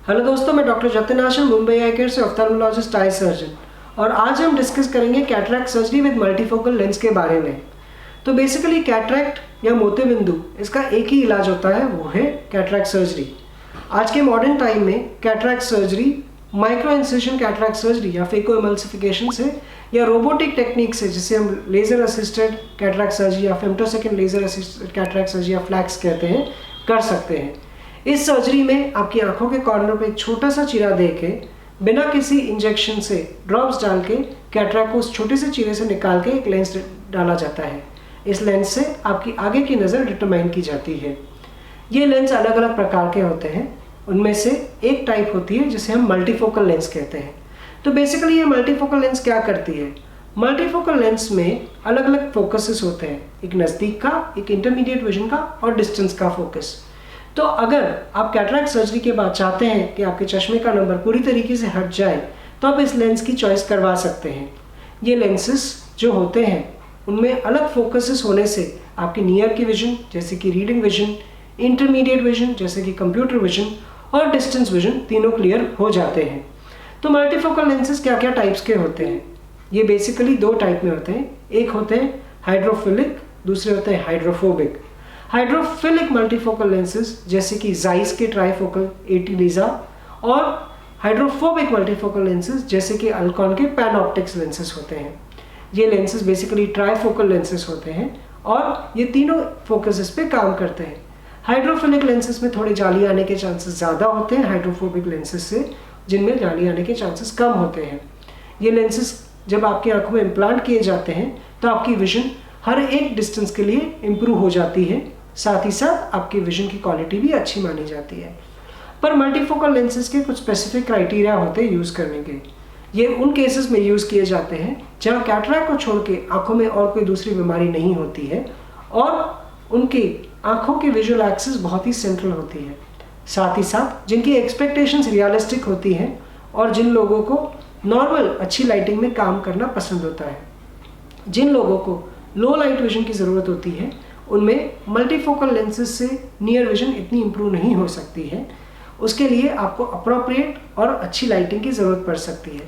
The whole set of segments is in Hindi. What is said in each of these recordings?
हेलो दोस्तों, मैं डॉक्टर जतिन आशर, मुंबई आई केयर से ऑफ्थेल्मोलॉजिस्ट आई सर्जन। और आज हम डिस्कस करेंगे cataract surgery with multifocal lens के बारे में। तो बेसिकली कैटरैक्ट या मोतिबिंदु, इसका एक ही इलाज होता है, वो है कैटरैक्ट सर्जरी। आज के मॉडर्न टाइम में cataract surgery micro incision cataract surgery या फेको एमल्सिफिकेशन से या रोबोटिक टेक्निक से, जिसे हम लेज़र असिस्टेड कैटरैक्ट सर्जरी या femtosecond laser assisted cataract surgery या फ्लैक्स कहते हैं, कर सकते हैं। इस सर्जरी में आपकी आंखों के कॉर्नर पे एक छोटा सा चीरा दे के बिना किसी इंजेक्शन से ड्रॉप्स डाल के कैटरैक्ट को उस छोटे से चीरे से निकाल के एक लेंस डाला जाता है। इस लेंस से आपकी आगे की नज़र डिटरमाइन की जाती है। ये लेंस अलग अलग प्रकार के होते हैं। उनमें से एक टाइप होती है जिसे हम मल्टीफोकल लेंस कहते हैं। तो बेसिकली ये मल्टीफोकल लेंस क्या करती है? मल्टीफोकल लेंस में अलग अलग फोकसेस होते हैं, एक नज़दीक का, एक इंटरमीडिएट विजन का और डिस्टेंस का फोकस। तो अगर आप कैटरैक्ट सर्जरी के बाद चाहते हैं कि आपके चश्मे का नंबर पूरी तरीके से हट जाए, तो आप इस लेंस की चॉइस करवा सकते हैं। ये लेंसेस जो होते हैं उनमें अलग फोकसेस होने से आपकी नियर की विजन जैसे कि रीडिंग विजन, इंटरमीडिएट विजन जैसे कि कंप्यूटर विजन और डिस्टेंस विजन तीनों क्लियर हो जाते हैं। तो मल्टीफोकल लेंसेज क्या क्या टाइप्स के होते हैं? ये बेसिकली दो टाइप में होते हैं। एक होते हैं हाइड्रोफिलिक, दूसरे होते हैं हाइड्रोफोबिक। हाइड्रोफिलिक मल्टीफोकल लेंसेज जैसे कि जाइस के ट्राइफोकल 80 लीजा और हाइड्रोफोबिक मल्टीफोकल लेंसेज जैसे कि अल्कॉन के पैनऑप्टिक्स लेंसेज होते हैं। ये लेंसेज बेसिकली ट्राइफोकल लेंसेज होते हैं और ये तीनों फोकसेस पे काम करते हैं। हाइड्रोफिलिक लेंसेज में थोड़े जाली आने के चांसेस ज़्यादा होते हैं हाइड्रोफोबिक लेंसेज से, जिनमें जाली आने के चांसेस कम होते हैं। ये लेंसेज जब आपकी आंखों में इम्प्लांट किए जाते हैं तो आपकी विजन हर एक डिस्टेंस के लिए इम्प्रूव हो जाती है, साथ ही साथ आपकी विजन की क्वालिटी भी अच्छी मानी जाती है। पर मल्टीफोकल लेंसेज के कुछ स्पेसिफिक क्राइटेरिया होते हैं यूज़ करने के। ये उन केसेस में यूज़ किए जाते हैं जहाँ कैटरैक्ट को छोड़ के आँखों में और कोई दूसरी बीमारी नहीं होती है और उनकी आँखों की विजुअल एक्सिस बहुत ही सेंट्रल होती है, साथ ही साथ जिनकी एक्सपेक्टेशंस रियलिस्टिक होती हैं और जिन लोगों को नॉर्मल अच्छी लाइटिंग में काम करना पसंद होता है। जिन लोगों को लो लाइट विजन की ज़रूरत होती है उनमें मल्टीफोकल लेंसेज से नियर विजन इतनी इम्प्रूव नहीं हो सकती है। उसके लिए आपको अप्रोप्रिएट और अच्छी लाइटिंग की ज़रूरत पड़ सकती है।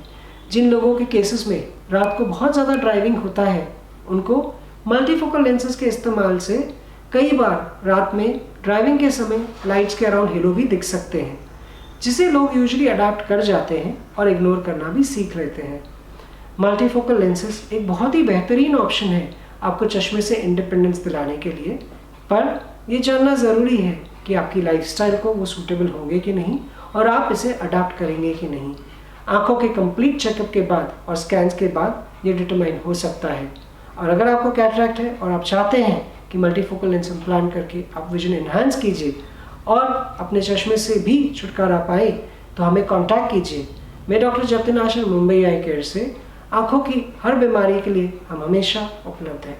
जिन लोगों के केसेस में रात को बहुत ज़्यादा ड्राइविंग होता है उनको मल्टीफोकल लेंसेज के इस्तेमाल से कई बार रात में ड्राइविंग के समय लाइट्स के अराउंड हेलो भी दिख सकते हैं, जिसे लोग यूजुअली अडाप्ट कर जाते हैं और इग्नोर करना भी सीख लेते हैं। मल्टीफोकल लेंसेज एक बहुत ही बेहतरीन ऑप्शन है आपको चश्मे से इंडिपेंडेंस दिलाने के लिए, पर ये जानना ज़रूरी है कि आपकी लाइफस्टाइल को वो सूटेबल होंगे कि नहीं और आप इसे अडाप्ट करेंगे कि नहीं। आंखों के कंप्लीट चेकअप के बाद और स्कैन्स के बाद ये डिटरमाइन हो सकता है। और अगर आपको कैटरैक्ट है और आप चाहते हैं कि मल्टीफोकल लेंस इम्प्लांट करके आप विजन एनहांस कीजिए और अपने चश्मे से भी छुटकारा पाए, तो हमें कॉन्टैक्ट कीजिए। मैं डॉक्टर जतिन आशर, मुंबई आई केयर से। आँखों की हर बीमारी के लिए हम हमेशा उपलब्ध हैं।